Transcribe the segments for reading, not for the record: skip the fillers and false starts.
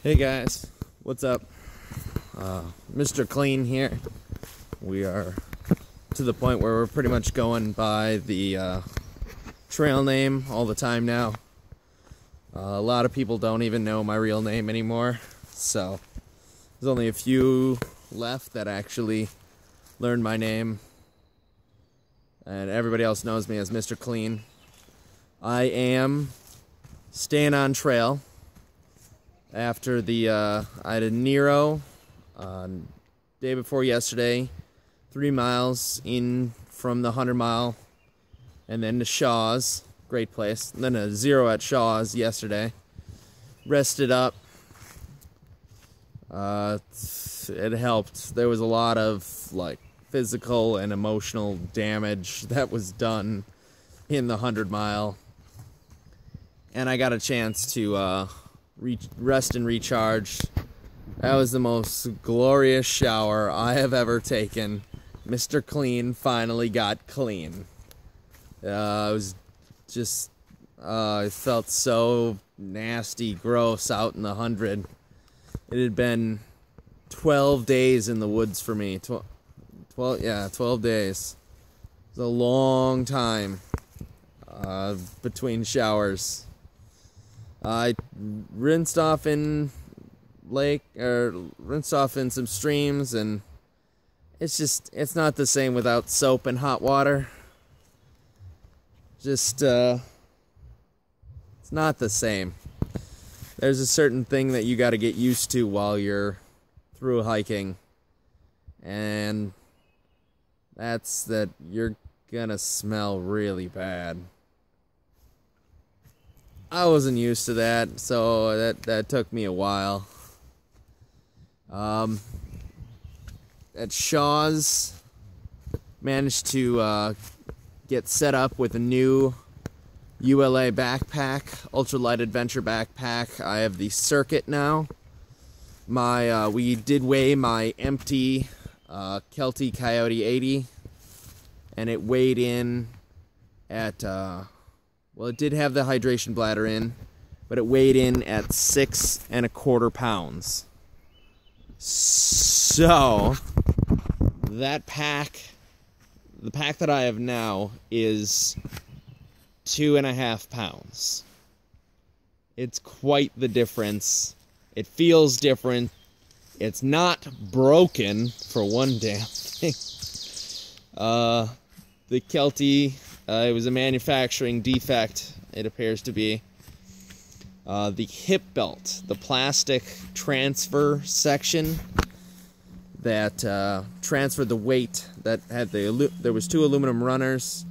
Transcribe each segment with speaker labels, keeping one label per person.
Speaker 1: Hey guys, what's up? Mr. Clean here. We are to the point where we're pretty much going by the trail name all the time now. A lot of people don't even know my real name anymore, so there's only a few left that actually learned my name, and everybody else knows me as Mr. Clean. I am staying on trail. After the, I had a Nero, day before yesterday, 3 miles in from the 100 mile, and then to Shaw's, great place, and then a 0 at Shaw's yesterday. Rested up. It helped. There was a lot of, like, physical and emotional damage that was done in the 100 mile. And I got a chance to, rest and recharge. That was the most glorious shower I have ever taken. Mr. Clean finally got clean. It was just, it felt so nasty, gross out in the 100. It had been 12 days in the woods for me. 12 days. It was a long time between showers. I rinsed off in some streams, and it's not the same without soap and hot water. It's not the same. There's a certain thing that you got to get used to while you're through hiking, and that's that you're gonna smell really bad. I wasn't used to that, so that took me a while. At Shaw's, managed to get set up with a new ULA backpack, ultralight adventure backpack. I have the Circuit now. We did weigh my empty Kelty Coyote 80, and it weighed in at well, it did have the hydration bladder in, but it weighed in at 6.25 pounds. So, that pack, the pack that I have now, is 2.5 pounds. It's quite the difference. It feels different. It's not broken, for one damn thing. The Kelty, it was a manufacturing defect, it appears to be. The hip belt, the plastic transfer section that transferred the weight, that had there was 2 aluminum runners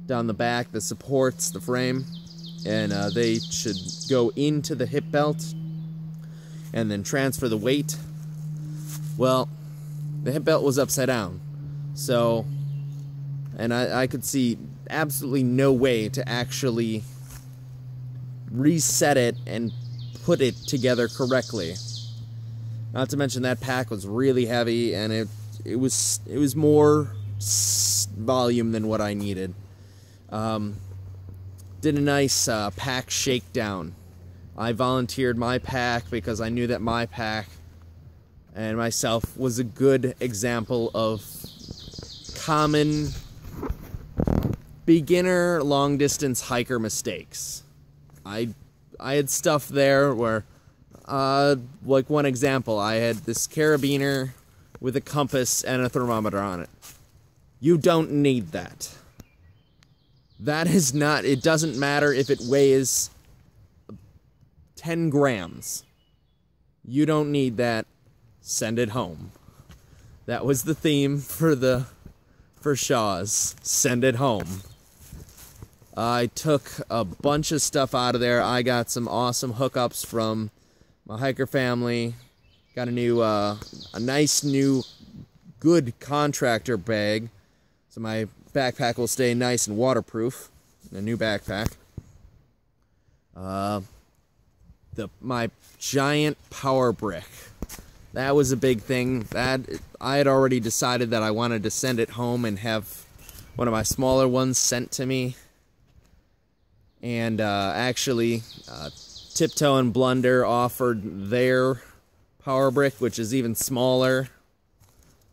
Speaker 1: down the back that supports the frame, and they should go into the hip belt and then transfer the weight. Well, the hip belt was upside down, so, and I could see absolutely no way to actually reset it and put it together correctly. Not to mention that pack was really heavy, and it was more volume than what I needed. Did a nice pack shakedown. I volunteered my pack because I knew that my pack and myself was a good example of common beginner long-distance hiker mistakes. I had stuff there where, like one example, I had this carabiner with a compass and a thermometer on it. You don't need that. That is not, it doesn't matter if it weighs 10 grams. You don't need that. Send it home. That was the theme for Shaw's. Send it home. I took a bunch of stuff out of there. I got some awesome hookups from my hiker family. Got a nice new, good contractor bag, so my backpack will stay nice and waterproof. A new backpack. My giant power brick. That was a big thing. That I had already decided that I wanted to send it home and have one of my smaller ones sent to me. And actually, Tiptoe and Blunder offered their power brick, which is even smaller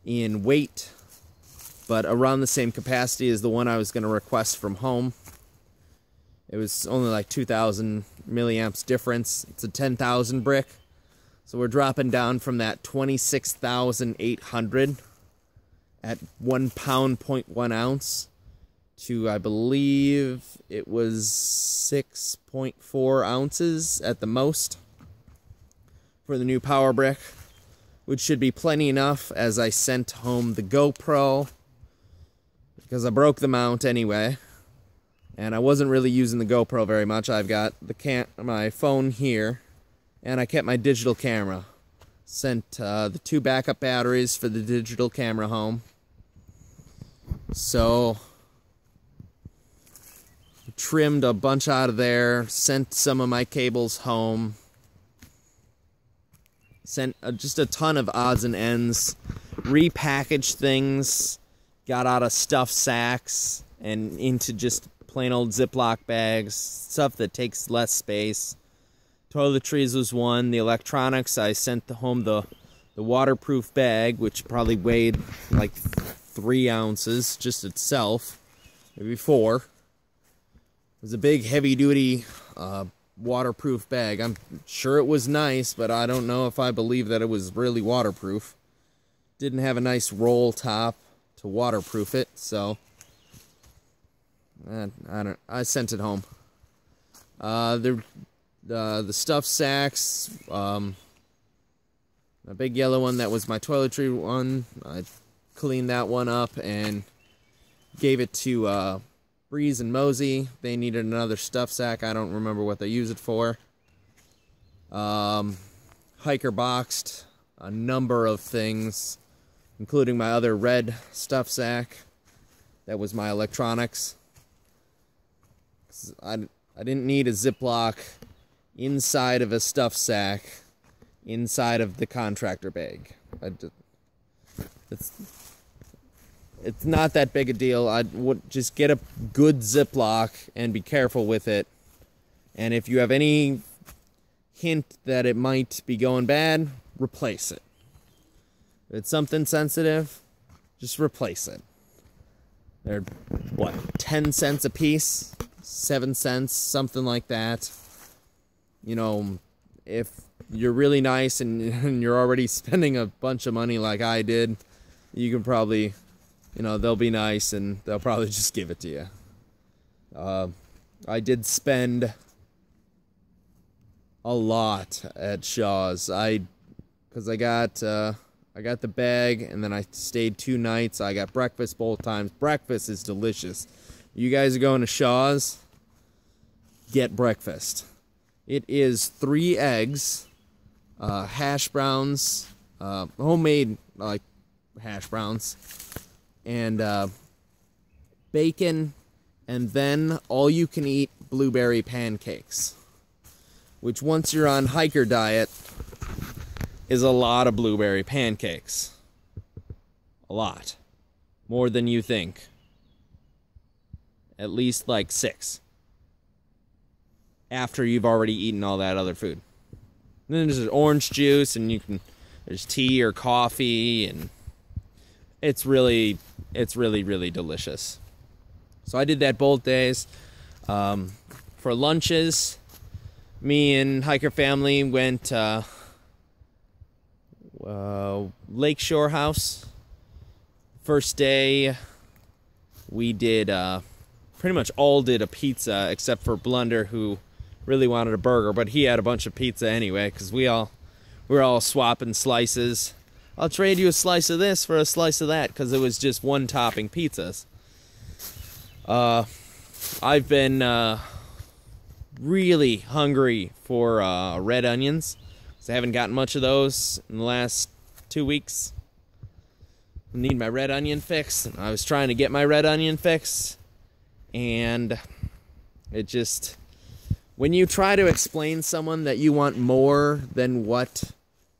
Speaker 1: in weight, but around the same capacity as the one I was going to request from home. It was only like 2,000 milliamps difference. It's a 10,000 brick. So we're dropping down from that 26,800 at 1 pound, 0.1 ounce to, I believe it was 6.4 ounces at the most for the new power brick, which should be plenty enough, as I sent home the GoPro because I broke the mount anyway, and I wasn't really using the GoPro very much. I've got my phone here, and I kept my digital camera. Sent the 2 backup batteries for the digital camera home. So trimmed a bunch out of there, sent some of my cables home, sent just a ton of odds and ends, repackaged things, got out of stuffed sacks and into just plain old Ziploc bags, stuff that takes less space. Toiletries was one. The electronics, I sent home the waterproof bag, which probably weighed like 3 ounces just itself, maybe 4. It was a big, heavy-duty waterproof bag. I'm sure it was nice, but I don't know if I believe that it was really waterproof. Didn't have a nice roll top to waterproof it, so I sent it home. The stuffed sacks, a big yellow one that was my toiletry one, I cleaned that one up and gave it to Breeze and Mosey. They needed another stuff sack. I don't remember what they use it for. Hiker boxed a number of things, including my other red stuff sack. That was my electronics. I didn't need a Ziploc inside of a stuff sack inside of the contractor bag. It's not that big a deal. I would just get a good Ziploc and be careful with it. And if you have any hint that it might be going bad, replace it. If it's something sensitive, just replace it. They're, what, 10 cents a piece? 7 cents, something like that. You know, if you're really nice and you're already spending a bunch of money like I did, you can probably, you know, they'll be nice and they'll probably just give it to you. I did spend a lot at Shaw's. Because I got the bag and then I stayed 2 nights. I got breakfast both times. Breakfast is delicious. You guys are going to Shaw's? Get breakfast. It is 3 eggs, hash browns, homemade like hash browns, and bacon, and then all you can eat blueberry pancakes, which once you're on hiker diet is a lot of blueberry pancakes. A lot. More than you think. At least like 6. After you've already eaten all that other food. And then there's orange juice, and there's tea or coffee, and it's really delicious. So I did that both days. For lunches, me and hiker family went Lakeshore House. First day, we did pretty much all did a pizza except for Blunder, who really wanted a burger, but he had a bunch of pizza anyway, because we were all swapping slices. I'll trade you a slice of this for a slice of that, because it was just one topping pizzas. I've been really hungry for red onions, because I haven't gotten much of those in the last 2 weeks. I need my red onion fix. I was trying to get my red onion fix, and it just, when you try to explain someone that you want more than what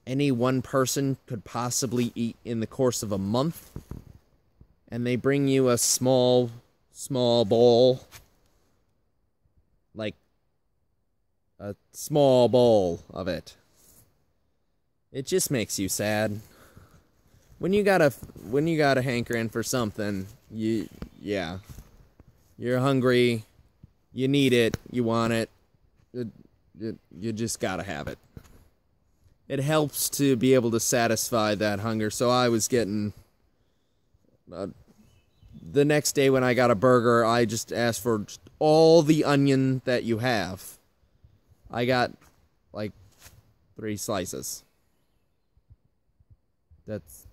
Speaker 1: any one person could possibly eat in the course of a month, and they bring you a small bowl, like a small bowl of it. It just makes you sad. When you got a hankering for something, you're hungry, you need it, you want it, you just gotta have it. It helps to be able to satisfy that hunger. So I was getting, the next day when I got a burger, I just asked for just all the onion that you have. I got like 3 slices. That's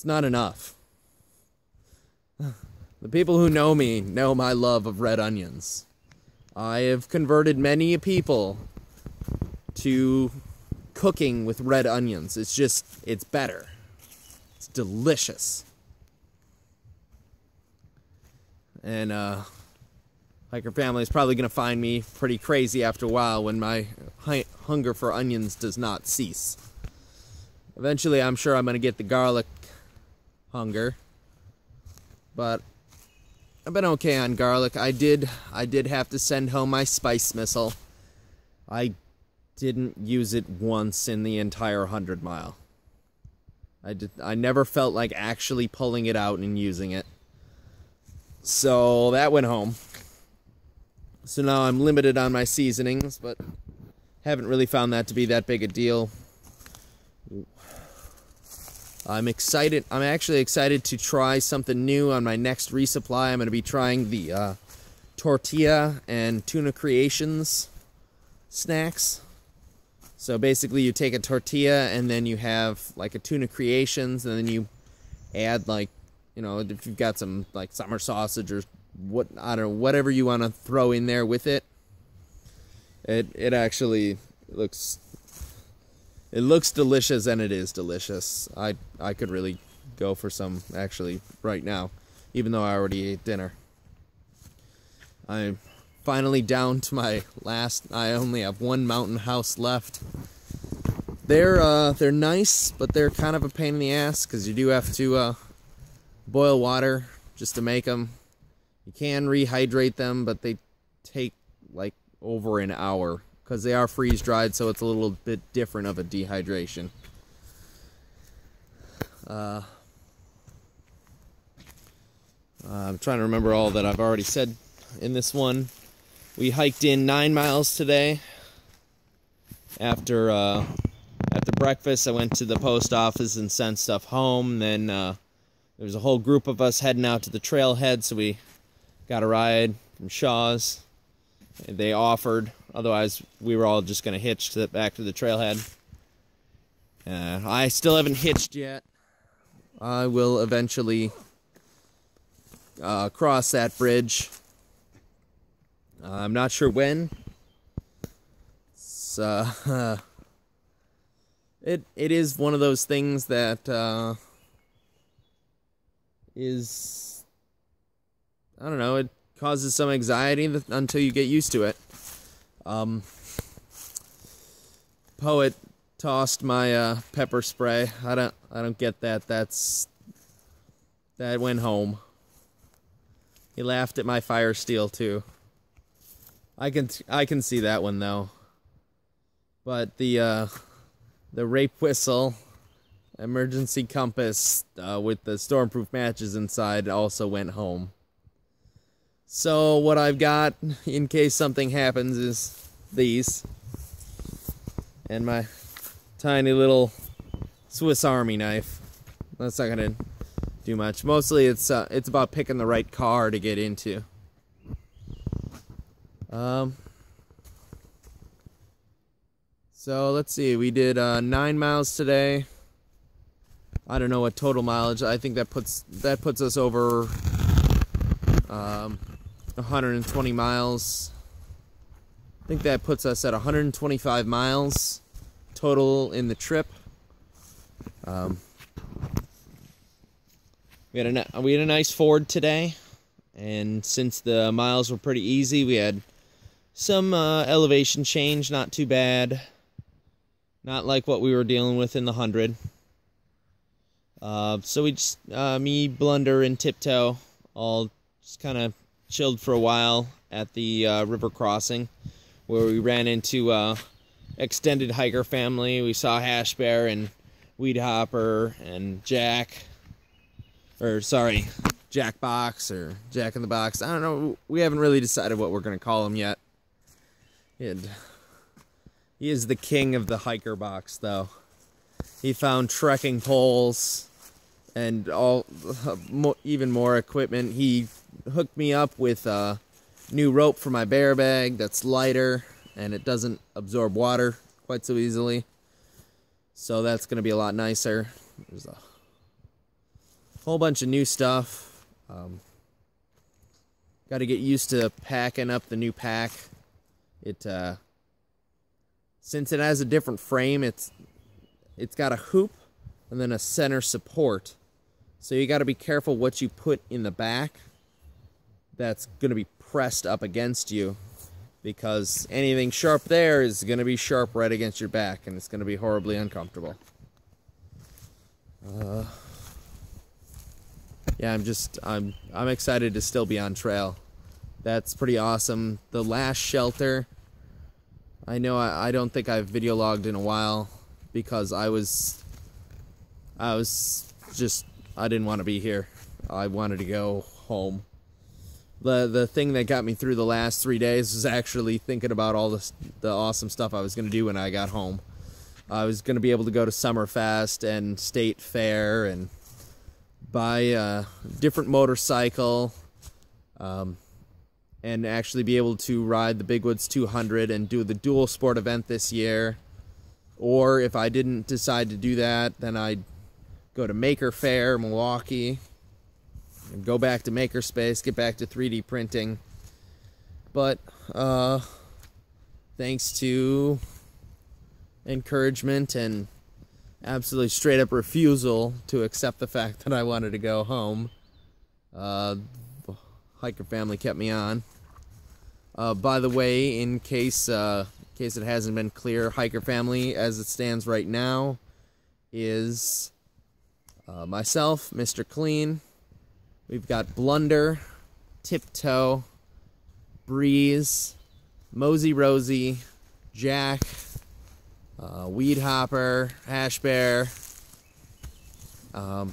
Speaker 1: not enough. The people who know me know my love of red onions. I have converted many people to cooking with red onions. It's better. It's delicious. And hiker family is probably going to find me pretty crazy after a while when my hunger for onions does not cease. Eventually, I'm sure I'm going to get the garlic hunger. But I've been okay on garlic. I did have to send home my spice missile. I didn't use it once in the entire 100 mile. I never felt like actually pulling it out and using it. So that went home. So now I'm limited on my seasonings, but haven't really found that to be that big a deal. I'm excited. I'm actually excited to try something new on my next resupply. I'm going to be trying the tortilla and tuna creations snacks. So basically you take a tortilla and then you have like a tuna creations, and then you add, like, you know, if you've got some like summer sausage or what, I don't know, whatever you want to throw in there with it. It actually looks delicious, and it is delicious. I could really go for some actually right now, even though I already ate dinner. I'm finally down to my last. I only have 1 mountain house left. They're nice, but they're kind of a pain in the ass because you do have to boil water just to make them. You can rehydrate them, but they take like over an hour because they are freeze dried, so it's a little bit different of a dehydration. I'm trying to remember all that I've already said in this one. We hiked in 9 miles today. After breakfast, I went to the post office and sent stuff home. Then there was a whole group of us heading out to the trailhead, so we got a ride from Shaw's. They offered, otherwise we were all just going to hitch back to the trailhead. I still haven't hitched yet. I will eventually cross that bridge. I'm not sure when. It is one of those things that is, I don't know, it causes some anxiety until you get used to it. Poet tossed my pepper spray. I don't get that. That went home. He laughed at my fire steel too. I can see that one though. But the rape whistle, emergency compass with the stormproof matches inside also went home. So what I've got in case something happens is these, and my tiny little Swiss Army knife. That's not gonna do much. Mostly it's about picking the right car to get into. So let's see, we did 9 miles today. I don't know what total mileage. I think that puts us over 120 miles. I think that puts us at 125 miles total in the trip. We had a nice ford today, and since the miles were pretty easy, we had some elevation change, not too bad. Not like what we were dealing with in the 100. So we just, me, Blunder, and Tiptoe all just kind of chilled for a while at the river crossing. where we ran into extended hiker family. We saw Hash Bear and Weed Hopper and Jack Box or Jack in the Box. I don't know. We haven't really decided what we're going to call him yet. He is the king of the hiker box, though. He found trekking poles and even more equipment. He hooked me up with a new rope for my bear bag that's lighter and it doesn't absorb water quite so easily. So that's going to be a lot nicer. There's a whole bunch of new stuff. Got to get used to packing up the new pack. Since it has a different frame, it's got a hoop and then a center support. So you got to be careful what you put in the back that's going to be pressed up against you, because anything sharp there is going to be sharp right against your back, and it's going to be horribly uncomfortable. Yeah, I'm excited to still be on trail. That's pretty awesome. The last shelter, I know I don't think I've video logged in a while because I didn't want to be here. I wanted to go home. The thing that got me through the last 3 days was actually thinking about all the awesome stuff I was going to do when I got home. I was going to be able to go to Summerfest and State Fair and buy a different motorcycle, and actually be able to ride the Big Woods 200 and do the dual sport event this year. Or if I didn't decide to do that, then I'd go to Maker Faire, Milwaukee, and go back to Makerspace, get back to 3D printing. But thanks to encouragement and absolutely straight up refusal to accept the fact that I wanted to go home, the hiker family kept me on. By the way, in case it hasn't been clear, hiker family as it stands right now is myself, Mr. Clean. We've got Blunder, Tiptoe, Breeze, Mosey Rosie, Jack, Weed Hopper, Hash Bear. Don't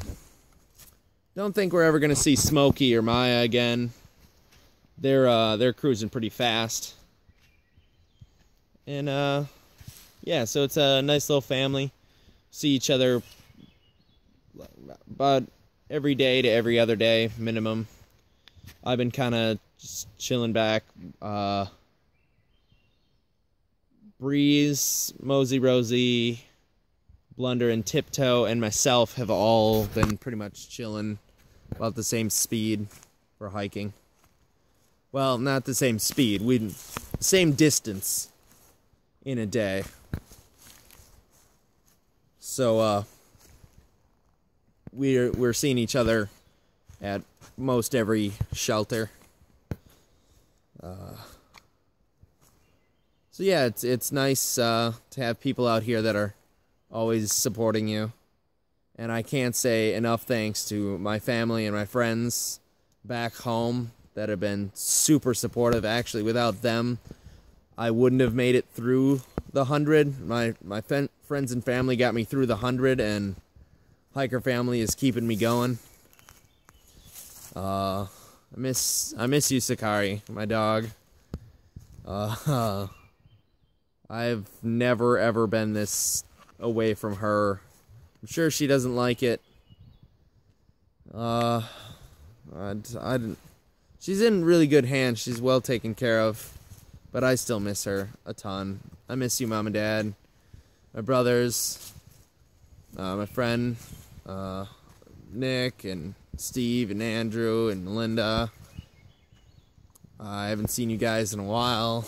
Speaker 1: think we're ever gonna see Smokey or Maya again. They're cruising pretty fast. And yeah, so it's a nice little family. See each other about every day to every other day minimum. I've been kind of just chilling back. Breeze, Mosey Rosie, Blunder, and Tiptoe, and myself have all been pretty much chilling about the same speed for hiking. Well, not the same speed. Same distance in a day. So we're seeing each other at most every shelter. So yeah, it's nice to have people out here that are always supporting you. And I can't say enough thanks to my family and my friends back home that have been super supportive. Actually, without them, I wouldn't have made it through the 100. My friends and family got me through the 100, and hiker family is keeping me going. I miss you, Sakari, my dog. I've never ever been this away from her. I'm sure she doesn't like it. She's in really good hands. She's well taken care of. But I still miss her a ton. I miss you, Mom and Dad. My brothers. My friend, Nick and Steve and Andrew and Melinda. I haven't seen you guys in a while.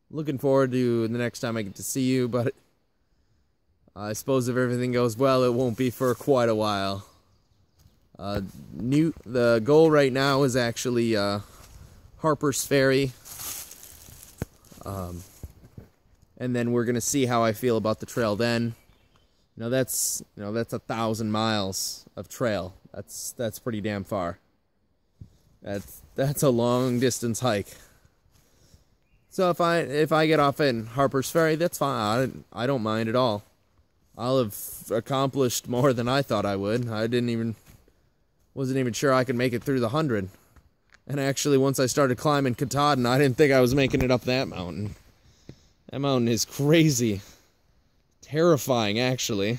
Speaker 1: Looking forward to the next time I get to see you, but I suppose if everything goes well, it won't be for quite a while. The goal right now is actually Harper's Ferry, and then we're gonna see how I feel about the trail then. That's 1,000 miles of trail. That's pretty damn far. That's a long distance hike. So if I get off in Harper's Ferry, that's fine. I don't mind at all. I'll have accomplished more than I thought I would. Wasn't even sure I could make it through the 100. And actually, once I started climbing Katahdin, I didn't think I was making it up that mountain. That mountain is crazy. Terrifying, actually.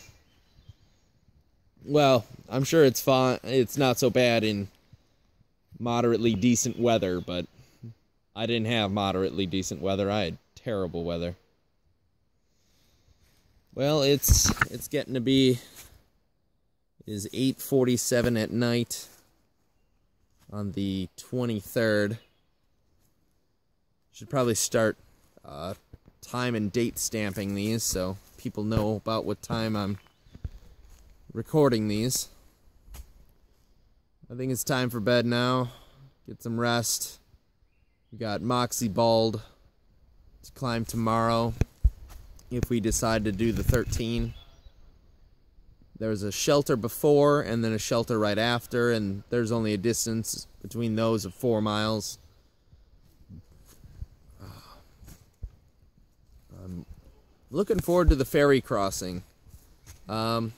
Speaker 1: Well, I'm sure it's fine. It's not so bad in moderately decent weather, but I didn't have moderately decent weather. I had terrible weather. Well, it's getting to be... It is 8:47 at night on the 23rd. Should probably start time and date stamping these so people know about what time I'm recording these. I think it's time for bed now. Get some rest. We got Moxie Bald to climb tomorrow if we decide to do the 13. There's a shelter before and then a shelter right after, and there's only a distance between those of 4 miles. I'm looking forward to the ferry crossing. After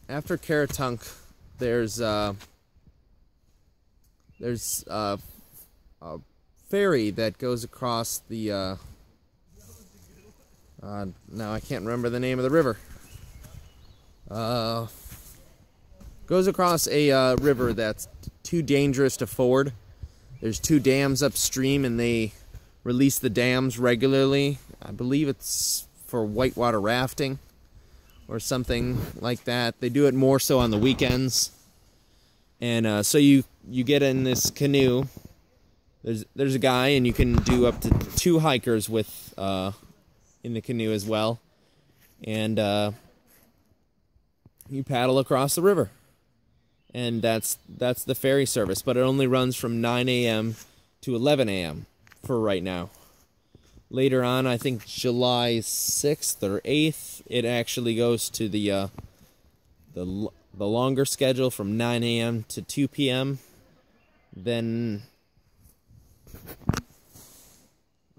Speaker 1: Caratunk, there's a ferry that goes across the now I can't remember the name of the river. Goes across a river that's too dangerous to ford. There's 2 dams upstream, and they release the dams regularly. I believe it's for whitewater rafting or something like that. They do it more so on the weekends. And so you get in this canoe. There's a guy, and you can do up to 2 hikers with in the canoe as well. And you paddle across the river. And that's the ferry service, but it only runs from 9 a.m. to 11 a.m. for right now. Later on, I think July 6th or 8th, it actually goes to the longer schedule from 9 a.m. to 2 p.m. Then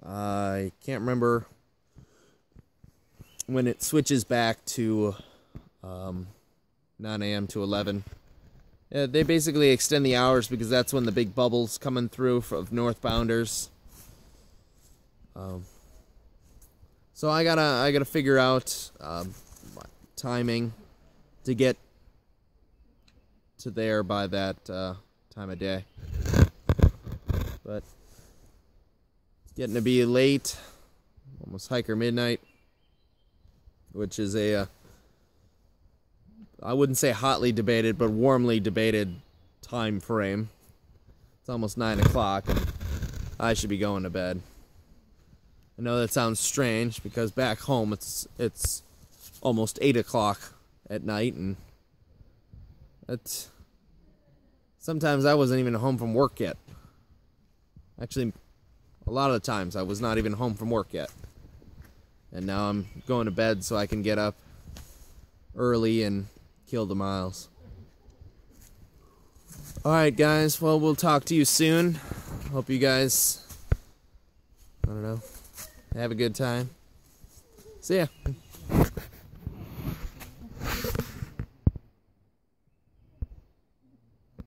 Speaker 1: I can't remember when it switches back to 9 a.m. to 11. They basically extend the hours because that's when the big bubble's coming through of northbounders. So I gotta figure out timing to get to there by that time of day. But it's getting to be late, almost hiker midnight, which is I wouldn't say hotly debated, but warmly debated time frame. It's almost 9 o'clock, and I should be going to bed. I know that sounds strange, because back home it's almost 8 o'clock at night, and sometimes I wasn't even home from work yet. Actually, a lot of the times I was not even home from work yet. And now I'm going to bed so I can get up early and kill the miles. Alright guys, well, we'll talk to you soon. Hope you guys, I don't know, have a good time. See ya.